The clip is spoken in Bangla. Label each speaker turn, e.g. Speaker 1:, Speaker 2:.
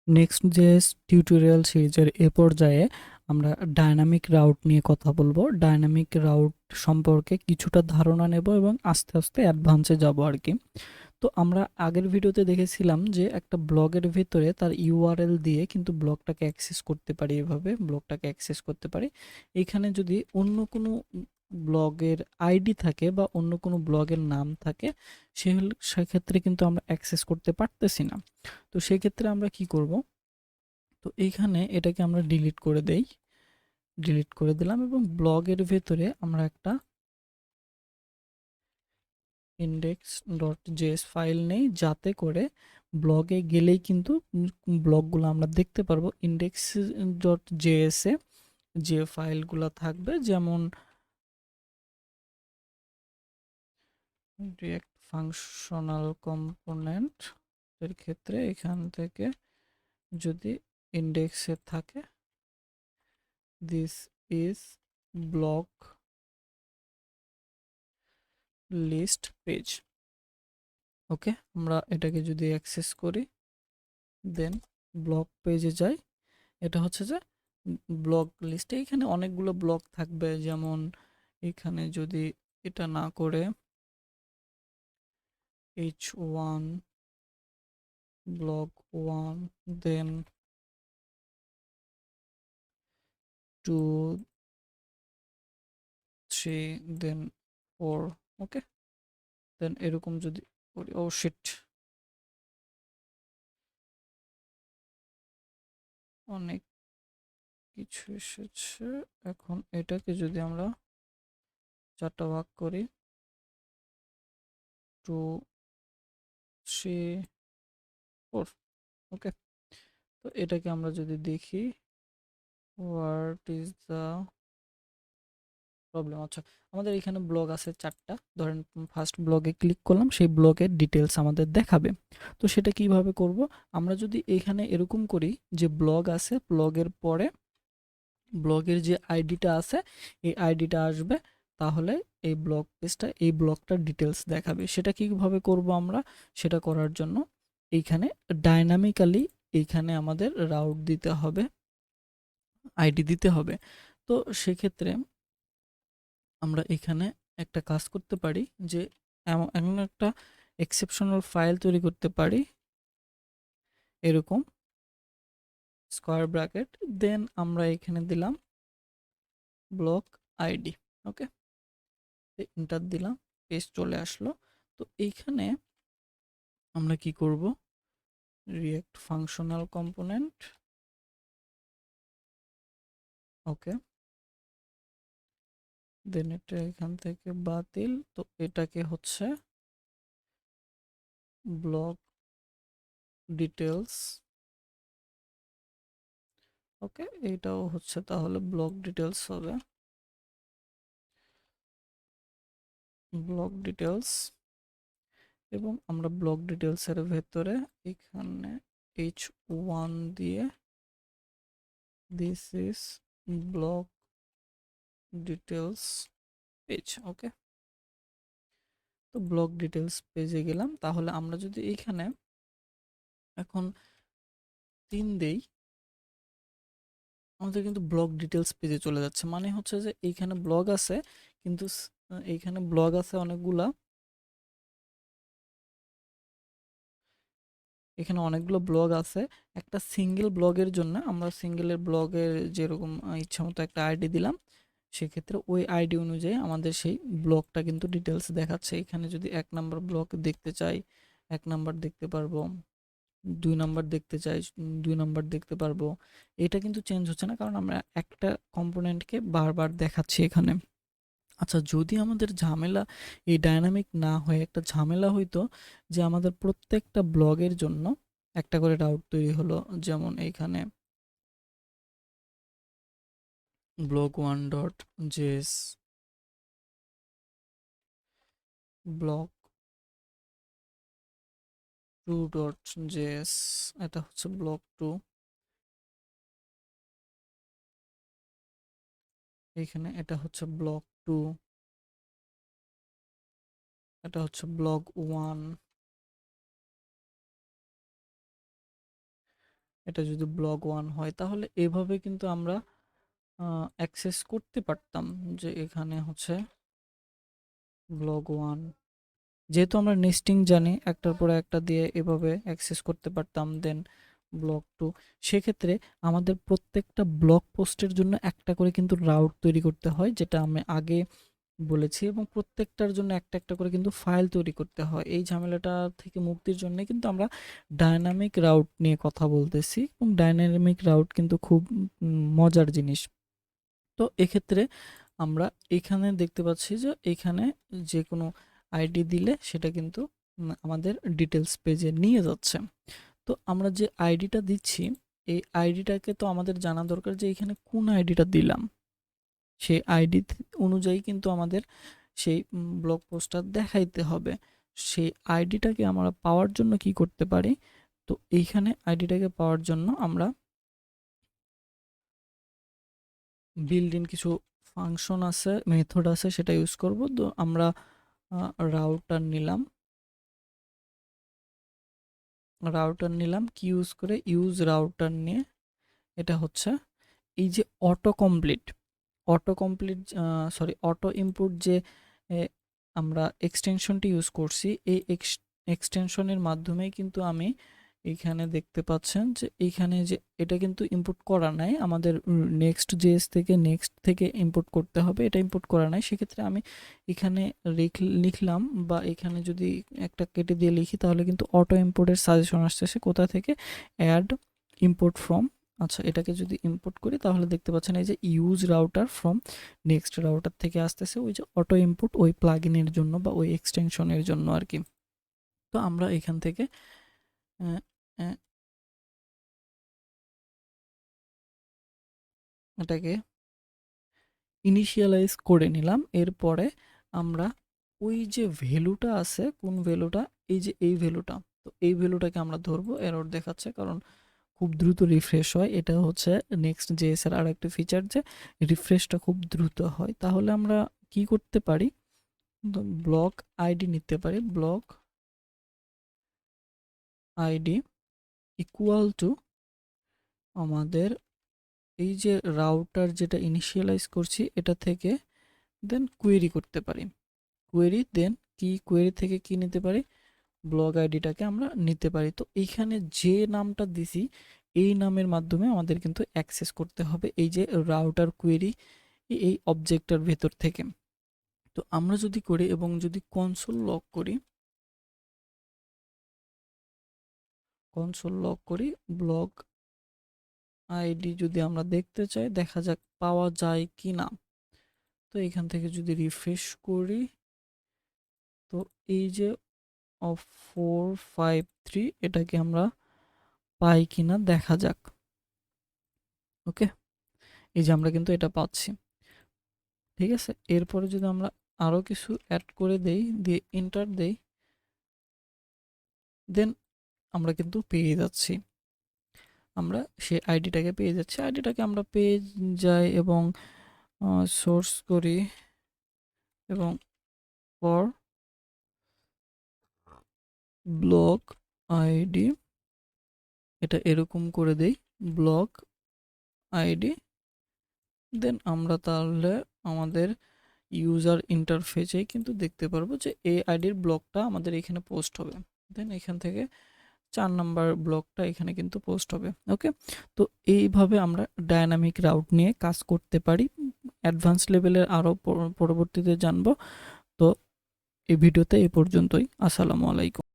Speaker 1: নেক্সট যে টিউটোরিয়াল সিরিজের এ পর্যায়ে আমরা ডায়নামিক রাউট নিয়ে কথা বলবো। ডায়নামিক রাউট সম্পর্কে কিছুটা ধারণা নেব এবং আস্তে আস্তে অ্যাডভান্সে যাব আর কি। তো আমরা আগের ভিডিওতে দেখেছিলাম যে একটা ব্লগের ভিতরে তার ইউআরএল দিয়ে কিন্তু ব্লগটাকে অ্যাক্সেস করতে পারি, এভাবে ব্লগটাকে অ্যাক্সেস করতে পারি। এখানে যদি অন্য কোনো ব্লগের আইডি থাকে বা অন্য কোনো ব্লগের নাম থাকে, সেক্ষেত্রে কিন্তু আমরা অ্যাক্সেস করতে পারতেছি না। তো সেক্ষেত্রে আমরা কি করব, তো এইখানে এটাকে আমরা ডিলিট করে দেই, ডিলিট করে দিলাম এবং ব্লগের ভেতরে আমরা একটা ইন্ডেক্স ডট জেএস ফাইল নেই, যাতে করে ব্লগে গেলেই কিন্তু ব্লগগুলো আমরা দেখতে পারবো। ইন্ডেক্স ডট জেএস এ যে ফাইলগুলো থাকবে, যেমন রিয়েক্ট ফাংশনাল কম্পোনেন্ট এর ক্ষেত্রে এখান থেকে যদি ইন্ডেক্সে থাকে, this is blog list page. Okay, আমরা এটাকে যদি অ্যাক্সেস করি, দেন ব্লগ পেজে যাই, এটা হচ্ছে যে ব্লগ লিস্টে এখানে অনেকগুলো ব্লগ থাকবে। যেমন এখানে যদি এটা না করে h1 ব্লগ 1, দেন 2, 3, দেন 4, ওকে, দেন এরকম যদি করি, ও শিট, অনেক কিছু এসেছে। এখন এটাকে যদি আমরা চারটা ভাগ করি, 2, 3, 4, ওকে, তো এটাকে আমরা যদি দেখি, হোয়াট ইজ দ্য প্রবলেম। আচ্ছা, আমাদের এখানে ব্লগ আছে চারটা, ধরেন ফার্স্ট ব্লগে ক্লিক করলাম, সেই ব্লগের ডিটেলস আমাদের দেখাবে। তো সেটা কিভাবে করব, আমরা যদি এখানে এরকম করি যে ব্লগ আছে, ব্লগের পরে ব্লগের যে আইডিটা আছে এই আইডিটা আসবে, তাহলে এই ব্লগ পেজটা, এই ব্লগটার ডিটেলস দেখাবে। সেটা কিভাবে করব আমরা, সেটা করার জন্য এইখানে ডাইনামিক্যালি এইখানে আমাদের রাউট দিতে হবে, আইডি দিতে হবে। তো সেক্ষেত্রে আমরা এখানে একটা কাজ করতে পারি যে এমন একটা এক্সেপশনাল ফাইল তৈরি করতে পারি, এরকম স্কোয়ার ব্র্যাকেট, দেন আমরা এখানে দিলাম ব্লক আইডি। ওকে, এন্টার দিলাম, পেজ চলে আসলো। তো এইখানে আমরা কি করব, রিয়েক্ট ফাংশনাল কম্পোনেন্ট, ওকে, দেন এটা এখান থেকে বাতিল, তো এটাকে হচ্ছে ব্লক ডিটেলস, ওকে, এইটাও হচ্ছে তাহলে ব্লক ডিটেলস হবে, ব্লক ডিটেলস। এবং আমরা ব্লক ডিটেলসের ভেতরে এখানে h1 দিয়ে this is block details page. Okay, তো ব্লক ডিটেলস পেজে গেলাম। তাহলে আমরা যদি এইখানে এখন 3 দেই, আমাদের কিন্তু ব্লক ডিটেলস পেজে চলে যাচ্ছে। মানে হচ্ছে যে এইখানে ব্লগ আছে, কিন্তু এইখানে ব্লগ আছে অনেকগুলা, এখানে অনেকগুলো ব্লগ আছে। একটা সিঙ্গেল ব্লগের জন্য আমরা সিঙ্গেলের ব্লগের যেরকম ইচ্ছা মতো একটা আইডি দিলাম, সেক্ষেত্রে ওই আইডি অনুযায়ী আমাদের সেই ব্লগটা কিন্তু ডিটেলস দেখাচ্ছে। এখানে যদি 1 নাম্বার ব্লগ দেখতে চাই, 1 নাম্বার দেখতে পারবো, 2 নাম্বার দেখতে চাই, 2 নাম্বার দেখতে পারবো। এটা কিন্তু চেঞ্জ হচ্ছে না, কারণ আমরা একটা কম্পোনেন্টকে বারবার দেখাচ্ছি এখানে। আচ্ছা, যদি আমাদের ঝামেলা এই ডায়নামিক না হয়ে একটা ঝামেলা হইতো যে আমাদের প্রত্যেকটা ব্লগের জন্য একটা করে রাউট তৈরি হলো, যেমন এইখানে ব্লগ 1.js, ব্লগ 2.js, এটা হচ্ছে ব্লগ 2, এইখানে এটা হচ্ছে ব্লগ 2, এটা হচ্ছে ব্লগ 1, এটা যদি ব্লগ 1 হয় তাহলে এভাবে কিন্তু আমরা অ্যাক্সেস করতে পারতাম যে এখানে হচ্ছে ব্লগ 1, যেহেতু আমরা নেস্টিং জানি একটার পরে একটা দিয়ে এভাবে অ্যাক্সেস করতে পারতাম। দেন ব্লগ 2, সেক্ষেত্রে আমাদের প্রত্যেকটা ব্লগ পোস্টের জন্য একটা করে কিন্তু রাউট তৈরি করতে হয়, যেটা আমি আগে বলেছি, এবং প্রত্যেকটার জন্য একটা একটা করে কিন্তু ফাইল তৈরি করতে হয়। এই ঝামেলাটা থেকে মুক্তির জন্য কিন্তু আমরা ডায়নামিক রাউট নিয়ে কথা বলতেছি, এবং ডায়নামিক রাউট কিন্তু খুব মজার জিনিস। তো এক্ষেত্রে আমরা এখানে দেখতে পাচ্ছি যে এখানে যে কোনো আইডি দিলে সেটা কিন্তু আমাদের ডিটেলস পেজে নিয়ে যাচ্ছে। তো আমরা যে আইডিটা দিচ্ছি এই আইডিটাকে তো আমাদের জানা দরকার যে এখানে কোন আইডিটা দিলাম, সেই আইডি অনুযায়ী কিন্তু আমাদের সেই ব্লগ পোস্টটা দেখাইতে হবে। সেই আইডিটাকে আমরা পাওয়ার জন্য কি করতে পারি, তো এইখানে আইডিটাকে পাওয়ার জন্য আমরা বিল্ড ইন কিছু ফাংশন আছে, মেথড আছে, সেটা ইউজ করব। তো আমরা রাউটার নিলাম কি ইউজ করে, ইউজ রাউটার নিয়ে এটা হচ্ছে এই যে অটো ইনপুট যে এ, আমরা এক্সটেনশনটি ইউজ করছি, এই এক্সটেনশনের মাধ্যমেই কিন্তু আমি এইখানে দেখতে পাচ্ছেন যে এইখানে যে এটা কিন্তু ইনপুট করা নাই, আমাদের নেক্সট থেকে ইনপুট করতে হবে, এটা ইনপুট করা নাই। সেক্ষেত্রে আমি এখানে লিখলাম, বা এখানে যদি একটা কেটে দিয়ে লিখি তাহলে কিন্তু অটো ইম্পোর্টের সাজেশন আসতেছে কোথা থেকে, অ্যাড ইম্পোর্ট ফ্রম। আচ্ছা, এটাকে যদি ইম্পোর্ট করি তাহলে দেখতে পাচ্ছেন এই যে use router from next router থেকে আসতেছে, ওই যে অটো ইনপুট ওই প্লাগইনের জন্য বা ওই এক্সটেনশনের জন্য আর কি। তো আমরা এখান থেকে আহ, আহ, এটাকে ইনিশিয়ালাইজ করে নিলাম। এরপরে আমরা ওই যে ভ্যালুটা আছে, কোন ভ্যালুটা, এই যে এই ভ্যালুটা, তো এই ভ্যালুটাকে আমরা ধরবো। এরর দেখাচ্ছে কারণ খুব দ্রুত রিফ্রেশ হয়, এটা হচ্ছে নেক্সট জেএস এর আরেকটা ফিচার যে রিফ্রেশটা খুব দ্রুত হয়। তাহলে আমরা কি করতে পারি, ব্লক আইডি নিতে পারি, ব্লক আইডি ইকুয়াল টু আমাদের এই যে রাউটার যেটা ইনিশিয়ালাইজ করছি এটা থেকে দেন কোয়েরি করতে পারি, কোয়েরি থেকে কি নিতে পারি, ব্লগ আইডিটাকে আমরা নিতে পারি। তো এইখানে যে নামটা দিছি এই নামের মাধ্যমে আমাদের কিন্তু অ্যাক্সেস করতে হবে এই যে রাউটার কোয়েরি এই অবজেক্টটার ভেতর থেকে। তো আমরা যদি করি এবং যদি কনসোল লগ করি ব্লগ আইডি যদি আমরা দেখতে চাই, দেখা যাক পাওয়া যায় কি না। তো এখান থেকে যদি রিফ্রেশ করি, তো এই যে 453 এটাকে আমরা পাই কিনা দেখা যাক। ওকে, এই যে আমরা কিন্তু এটা পাচ্ছি, ঠিক আছে। এরপরে যদি আমরা আরো কিছু অ্যাড করে দেই, দিয়ে এন্টার দেই, দেন আমরা কিন্তু পেয়ে যাচ্ছি, আমরা সেই আইডিটাকে পেয়ে যাচ্ছি। আইডিটাকে আমরা পেয়ে যাই এবং সোর্স করি এবং ফর ব্লক আইডি এটা এরকম করে দেই, ব্লক আইডি। দেন আমরা তাহলে আমাদের ইউজার ইন্টারফেসেই কিন্তু দেখতে পারবো যে এই আইডির ব্লকটা আমাদের এখানে পোস্ট হবে। দেন এখান থেকে 4 নাম্বার ব্লকটা এখানে কিন্তু পোস্ট হবে। ওকে, তো এইভাবে আমরা ডায়নামিক রাউট নিয়ে কাজ করতে পারি। অ্যাডভান্স লেভেলের আরও পরবর্তীতে জানবো। তো এই ভিডিওতে এই পর্যন্তই। আসসালামু আলাইকুম।